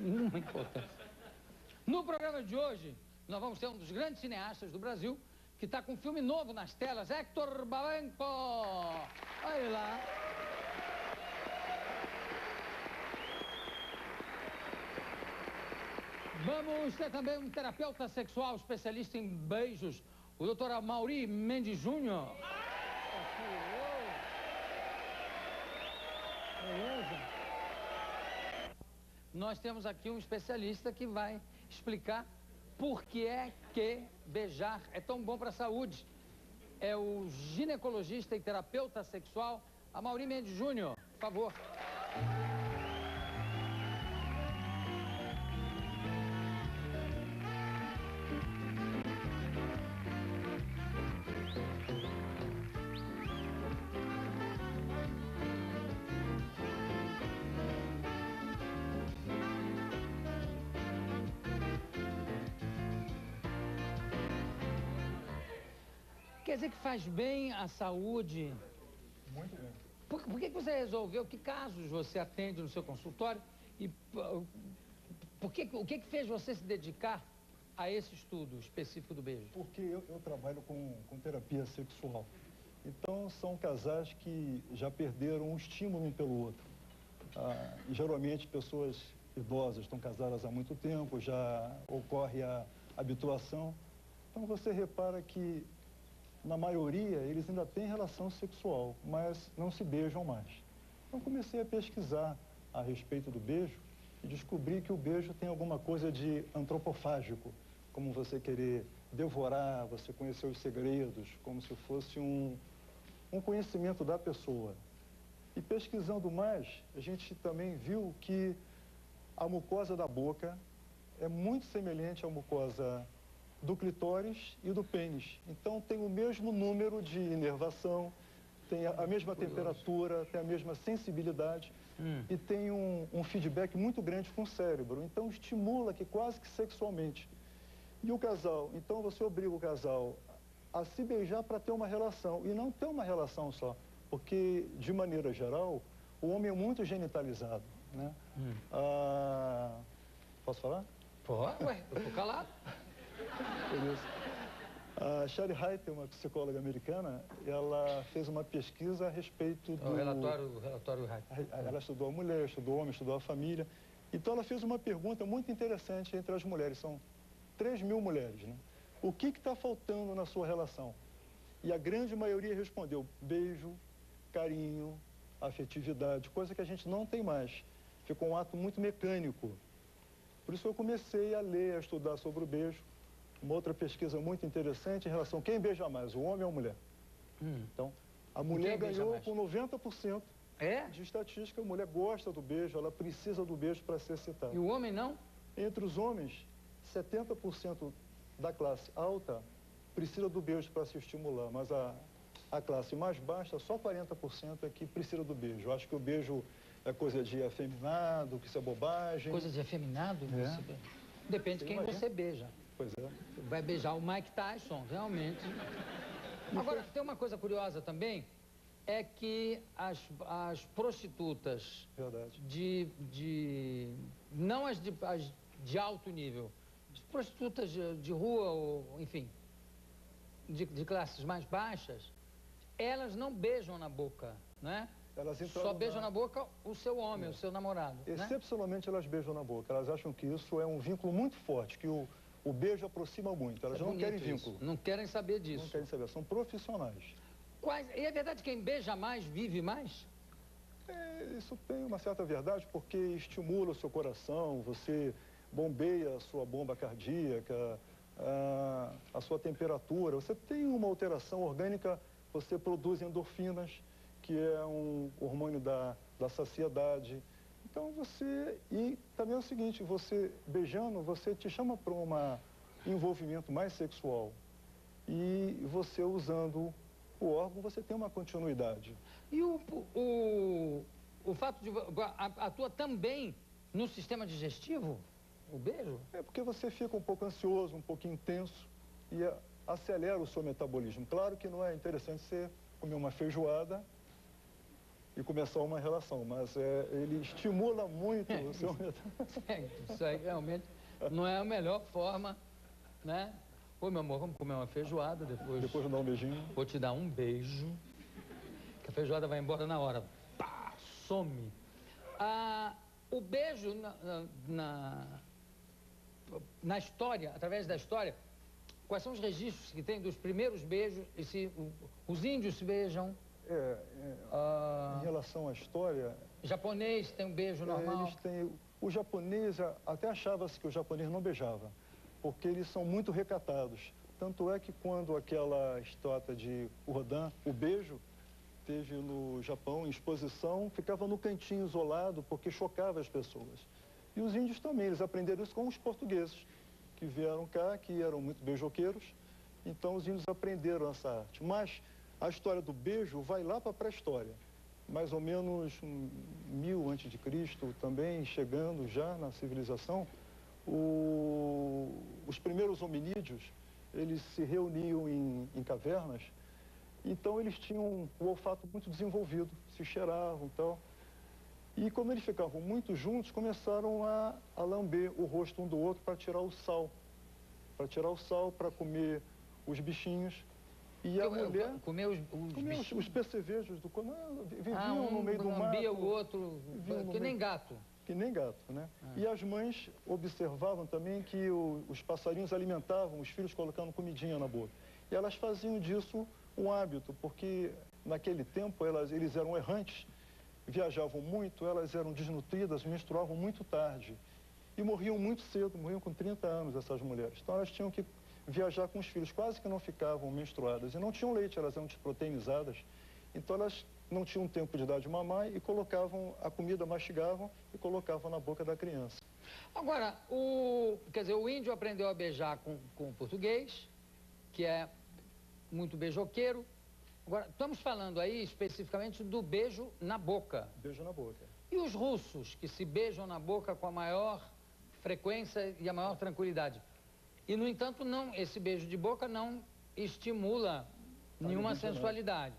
Nenhuma importância. No programa de hoje, nós vamos ter um dos grandes cineastas do Brasil, que está com um filme novo nas telas, Héctor Babenco. Olha lá. Vamos ter também um terapeuta sexual especialista em beijos, o Dr. Amaury Mendes Júnior. Beleza? Nós temos aqui um especialista que vai explicar por que é que beijar é tão bom para a saúde. É o ginecologista e terapeuta sexual Amaury Mendes Júnior. Por favor. Quer dizer que faz bem à saúde? Muito bem. Por que você resolveu? Que casos você atende no seu consultório? E o que fez você se dedicar a esse estudo específico do beijo? Porque eu trabalho com terapia sexual. Então, são casais que já perderam um estímulo um pelo outro. Geralmente, pessoas idosas estão casadas há muito tempo, já ocorre a habituação. Então, você repara que na maioria, eles ainda têm relação sexual, mas não se beijam mais. Então, comecei a pesquisar a respeito do beijo e descobri que o beijo tem alguma coisa de antropofágico, como você querer devorar, você conhecer os segredos, como se fosse um conhecimento da pessoa. E pesquisando mais, a gente também viu que a mucosa da boca é muito semelhante à mucosa do clitóris e do pênis. Então, tem o mesmo número de inervação, tem a mesma temperatura, tem a mesma sensibilidade e tem um feedback muito grande com o cérebro. Então, estimula que quase que sexualmente. E o casal, então você obriga o casal a se beijar para ter uma relação e não ter uma relação só. Porque, de maneira geral, o homem é muito genitalizado, né? Posso falar? Pode, ué, eu tô calado. A Sherry Reiter, uma psicóloga americana, ela fez uma pesquisa a respeito do... O relatório Reiter. Ela estudou a mulher, estudou o homem, estudou a família. Então, ela fez uma pergunta muito interessante entre as mulheres. São 3.000 mulheres, né? O que está faltando na sua relação? E a grande maioria respondeu beijo, carinho, afetividade, coisa que a gente não tem mais. Ficou um ato muito mecânico. Por isso eu comecei a ler, a estudar sobre o beijo. Uma outra pesquisa muito interessante em relação a quem beija mais, o homem ou a mulher. Então, a mulher ganhou com 90% de estatística. A mulher gosta do beijo, ela precisa do beijo para ser excitada. E o homem não? Entre os homens, 70% da classe alta precisa do beijo para se estimular, mas a classe mais baixa, só 40% é que precisa do beijo. Eu acho que o beijo é coisa de afeminado, que isso é bobagem. Coisa de afeminado? Depende de quem você beija. Pois é. Vai beijar o Mike Tyson, realmente. Agora, tem uma coisa curiosa também, é que as prostitutas não as de alto nível, as prostitutas de rua, ou, enfim, de classes mais baixas, elas não beijam na boca, né? Elas só beijam na boca o seu homem, o seu namorado. Excepcionalmente, elas beijam na boca. Elas acham que isso é um vínculo muito forte, que o beijo aproxima muito. Elas não querem vínculo. Não querem saber disso. Não querem saber. São profissionais. E é verdade que quem beija mais, vive mais? Isso tem uma certa verdade, porque estimula o seu coração, você bombeia a sua bomba cardíaca, a sua temperatura. Você tem uma alteração orgânica, você produz endorfinas, que é um hormônio da saciedade. Então e também é o seguinte, você beijando, você te chama para um envolvimento mais sexual. E você usando o órgão, você tem uma continuidade. E o fato de atua também no sistema digestivo, o beijo? É porque você fica um pouco ansioso, um pouco intenso e acelera o seu metabolismo. Claro que não é interessante você comer uma feijoada e começar uma relação, mas ele estimula muito o seu... Isso aí realmente não é a melhor forma, né? Oi, meu amor, vamos comer uma feijoada depois. Depois dar um beijinho. Vou te dar um beijo, que a feijoada vai embora na hora. Pá, some. O beijo na história, através da história, quais são os registros que tem dos primeiros beijos? E se os índios se beijam? Em relação à história... Japonês tem um beijo normal? Eles têm... O japonês, até achava-se que o japonês não beijava, porque eles são muito recatados. Tanto é que quando aquela estátua de Rodin, o beijo, teve no Japão em exposição, ficava no cantinho isolado, porque chocava as pessoas. E os índios também, eles aprenderam isso com os portugueses, que vieram cá, que eram muito beijoqueiros. Então os índios aprenderam essa arte. Mas a história do beijo vai lá para a pré-história. Mais ou menos 1000 a.C., também chegando já na civilização, os primeiros hominídeos, eles se reuniam em cavernas, então eles tinham o olfato muito desenvolvido, se cheiravam e tal. E como eles ficavam muito juntos, começaram a lamber o rosto um do outro para tirar o sal. Para comer os bichinhos. E a mulher... Comer os percevejos do... Viviam no meio do mato. Lambia o outro, que nem gato. Que nem gato, né? E as mães observavam também que os passarinhos alimentavam os filhos colocando comidinha na boca. E elas faziam disso um hábito, porque naquele tempo eles eram errantes, viajavam muito, elas eram desnutridas, menstruavam muito tarde. E morriam muito cedo, morriam com 30 anos essas mulheres. Então elas tinham que viajar com os filhos, quase que não ficavam menstruadas. E não tinham leite, elas eram desproteinizadas. Então elas não tinham tempo de dar de mamar e colocavam a comida, mastigavam e colocavam na boca da criança. Agora, quer dizer, o índio aprendeu a beijar com o português, que é muito beijoqueiro. Agora, estamos falando aí especificamente do beijo na boca. Beijo na boca. E os russos, que se beijam na boca com a maior frequência e a maior tranquilidade. E, no entanto, esse beijo de boca não estimula nenhuma sensualidade.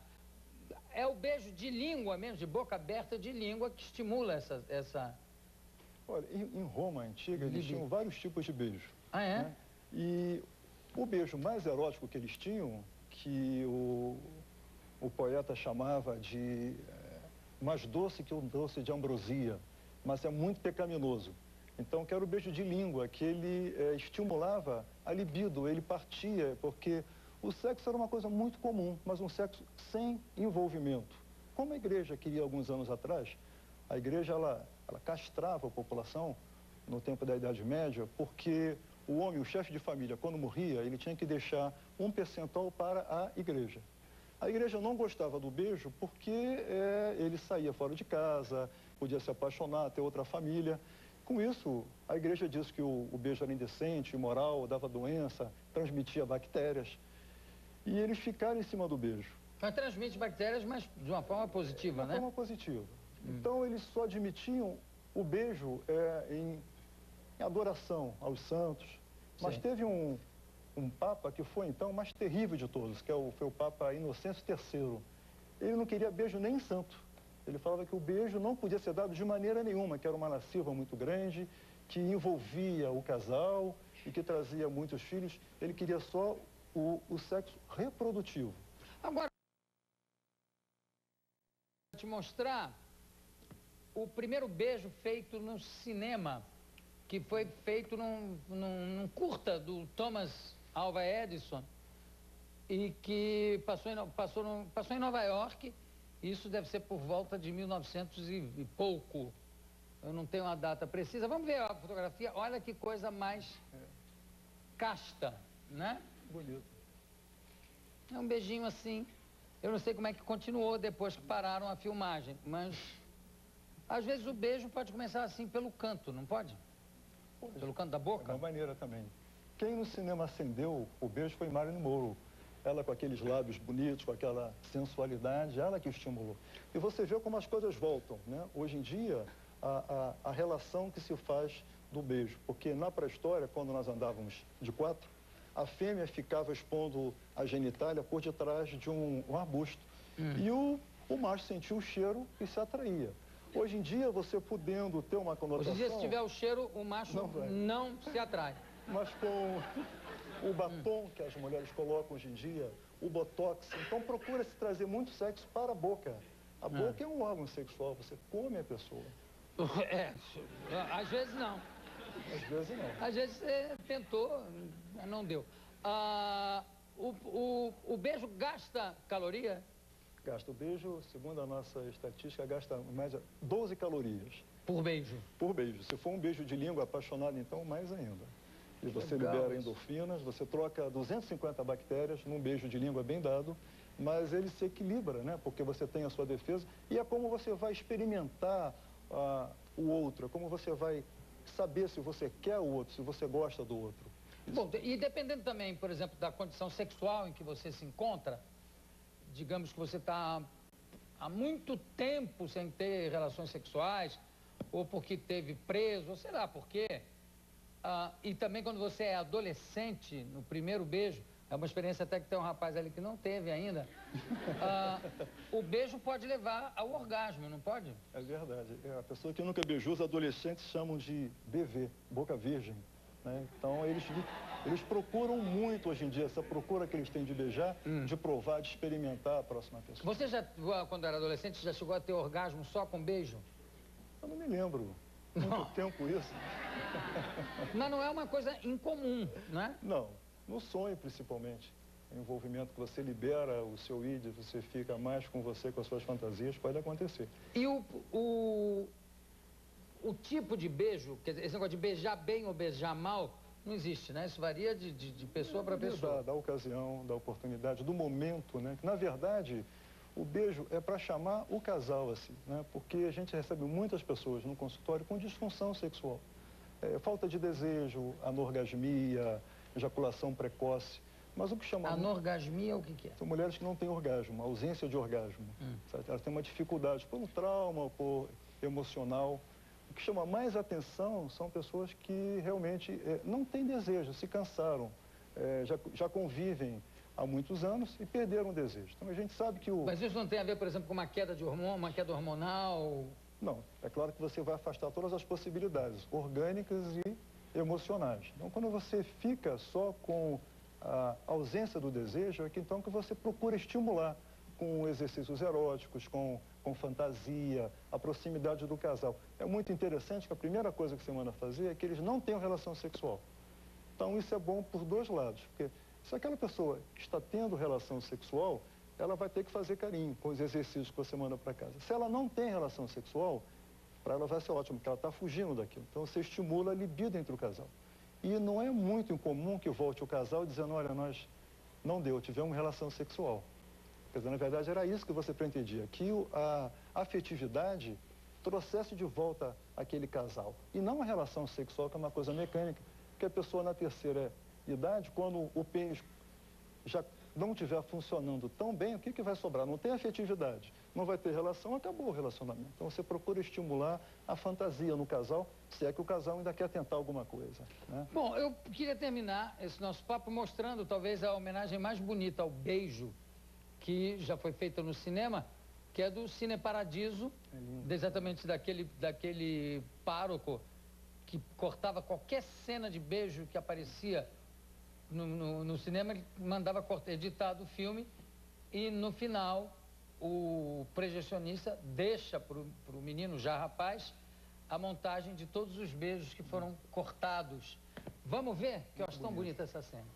É o beijo de língua mesmo, de boca aberta de língua, que estimula essa... Olha, em Roma antiga, eles tinham vários tipos de beijo. Ah, é? Né? E o beijo mais erótico que eles tinham, que o poeta chamava de mais doce que o doce de ambrosia, mas é muito pecaminoso. Então, que era o beijo de língua, que ele estimulava a libido, ele partia, porque o sexo era uma coisa muito comum, mas um sexo sem envolvimento. Como a igreja queria alguns anos atrás, a igreja ela castrava a população no tempo da Idade Média, porque o homem, o chefe de família, quando morria, ele tinha que deixar 1% para a igreja. A igreja não gostava do beijo porque ele saía fora de casa, podia se apaixonar, ter outra família. Com isso, a igreja disse que o beijo era indecente, imoral, dava doença, transmitia bactérias. E eles ficaram em cima do beijo. Mas transmite bactérias, mas de uma forma positiva, né? De uma forma positiva. Então, eles só admitiam o beijo em adoração aos santos. Mas teve um papa que foi, então, o mais terrível de todos, que foi o Papa Inocêncio III. Ele não queria beijo nem em santo. Ele falava que o beijo não podia ser dado de maneira nenhuma, que era uma lasciva muito grande, que envolvia o casal e que trazia muitos filhos. Ele queria só o sexo reprodutivo. Agora, vou te mostrar o primeiro beijo feito no cinema, que foi feito num curta do Thomas Alva Edison, e que passou em Nova York. Isso deve ser por volta de 1900 e pouco. Eu não tenho uma data precisa. Vamos ver a fotografia. Olha que coisa mais casta, né? Bonito. É um beijinho assim. Eu não sei como é que continuou depois que pararam a filmagem, mas às vezes o beijo pode começar assim pelo canto, não pode? Pelo canto da boca? De uma maneira também. Quem no cinema acendeu o beijo foi Marilyn Monroe. Ela com aqueles lábios bonitos, com aquela sensualidade, ela que estimulou. E você vê como as coisas voltam, né? Hoje em dia, a relação que se faz do beijo. Porque na pré-história, quando nós andávamos de quatro, a fêmea ficava expondo a genitália por detrás de um arbusto. E o o macho sentia o cheiro e se atraía. Hoje em dia, você podendo ter uma conotação... Hoje em dia, se tiver o cheiro, o macho não se atrai. Mas com o batom que as mulheres colocam hoje em dia, o botox, então procura se trazer muito sexo para a boca. A boca é um órgão sexual, você come a pessoa. Às vezes não. Às vezes não. Às vezes você tentou, mas não deu. O beijo gasta caloria? Gasta. O beijo, segundo a nossa estatística, gasta em média 12 calorias. Por beijo? Por beijo. Se for um beijo de língua apaixonado, então, mais ainda. E você Legal, libera endorfinas, você troca 250 bactérias num beijo de língua bem dado, mas ele se equilibra, né? Porque você tem a sua defesa. E é como você vai experimentar o outro, é como você vai saber se você quer o outro, se você gosta do outro. Isso. Bom, e dependendo também, por exemplo, da condição sexual em que você se encontra, digamos que você está há muito tempo sem ter relações sexuais, ou porque teve preso, ou sei lá por quê. E também quando você é adolescente, no primeiro beijo, é uma experiência até que tem um rapaz ali que não teve ainda, o beijo pode levar ao orgasmo, não pode? É verdade. A pessoa que nunca beijou, os adolescentes chamam de BV, boca virgem. Né? Então, eles procuram muito hoje em dia, essa procura que eles têm de beijar, de provar, de experimentar a próxima pessoa. Você já, quando era adolescente, já chegou a ter orgasmo só com beijo? Eu não me lembro. Muito tempo isso. Mas não é uma coisa incomum, não é? Não. No sonho, principalmente. O envolvimento que você libera o seu id, você fica mais com você, com as suas fantasias, pode acontecer. E o tipo de beijo, quer dizer, esse negócio de beijar bem ou beijar mal, não existe, né? Isso varia de pessoa para pessoa. Da ocasião, da oportunidade, do momento, né? Na verdade, o beijo é para chamar o casal, assim, né? Porque a gente recebe muitas pessoas no consultório com disfunção sexual. Falta de desejo, anorgasmia, ejaculação precoce. Mas o que chama... Anorgasmia, o que é? São mulheres que não têm orgasmo, ausência de orgasmo. Elas têm uma dificuldade por um trauma, por emocional. O que chama mais atenção são pessoas que realmente não têm desejo, se cansaram, já convivem há muitos anos e perderam o desejo. Então a gente sabe que Mas isso não tem a ver, por exemplo, com uma queda de hormônio, uma queda hormonal? Não, é claro que você vai afastar todas as possibilidades orgânicas e emocionais. Então quando você fica só com a ausência do desejo, é que então que você procura estimular com exercícios eróticos, com fantasia, a proximidade do casal. É muito interessante que a primeira coisa que você manda fazer é que eles não tenham relação sexual. Então isso é bom por dois lados, porque se aquela pessoa está tendo relação sexual, ela vai ter que fazer carinho com os exercícios que você manda para casa. Se ela não tem relação sexual, para ela vai ser ótimo, porque ela está fugindo daquilo. Então você estimula a libido entre o casal. E não é muito incomum que volte o casal dizendo, olha, nós não deu, tivemos relação sexual. Quer dizer, na verdade era isso que você pretendia, que a afetividade trouxesse de volta aquele casal. E não a relação sexual, que é uma coisa mecânica, que a pessoa na terceira idade, quando o pênis já não estiver funcionando tão bem, o que vai sobrar? Não tem afetividade, não vai ter relação, acabou o relacionamento. Então você procura estimular a fantasia no casal, se é que o casal ainda quer tentar alguma coisa. Né? Bom, eu queria terminar esse nosso papo mostrando talvez a homenagem mais bonita ao beijo que já foi feita no cinema, que é do Cine Paradiso, exatamente daquele pároco que cortava qualquer cena de beijo que aparecia no cinema, ele mandava editar do filme e no final o projecionista deixa para o menino já rapaz a montagem de todos os beijos que foram cortados. Vamos ver? Que eu acho tão bonita essa cena.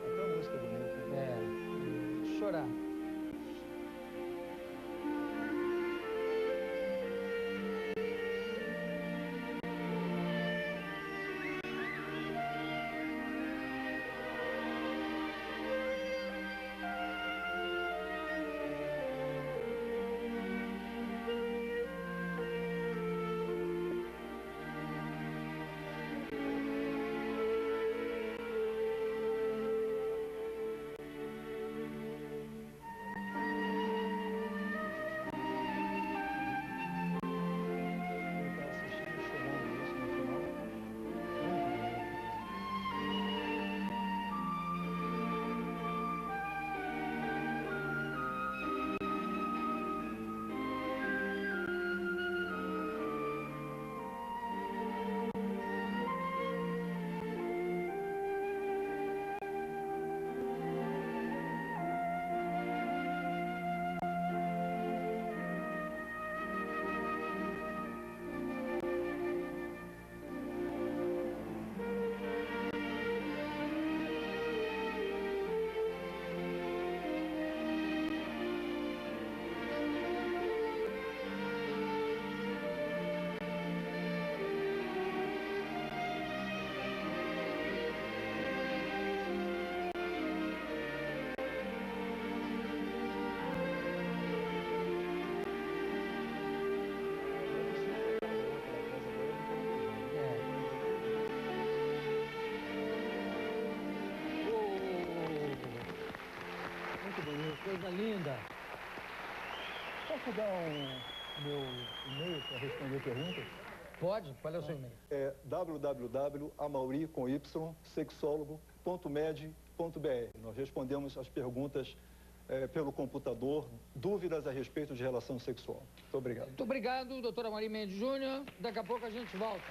Até a música é bonita. Chorar. linda. Posso dar meu e-mail para responder perguntas? Pode? Qual é o seu e-mail? É www.amauri.sexólogo.med.br. Nós respondemos as perguntas pelo computador, dúvidas a respeito de relação sexual. Muito obrigado. Muito obrigado, doutora Amaury Mendes Júnior. Daqui a pouco a gente volta.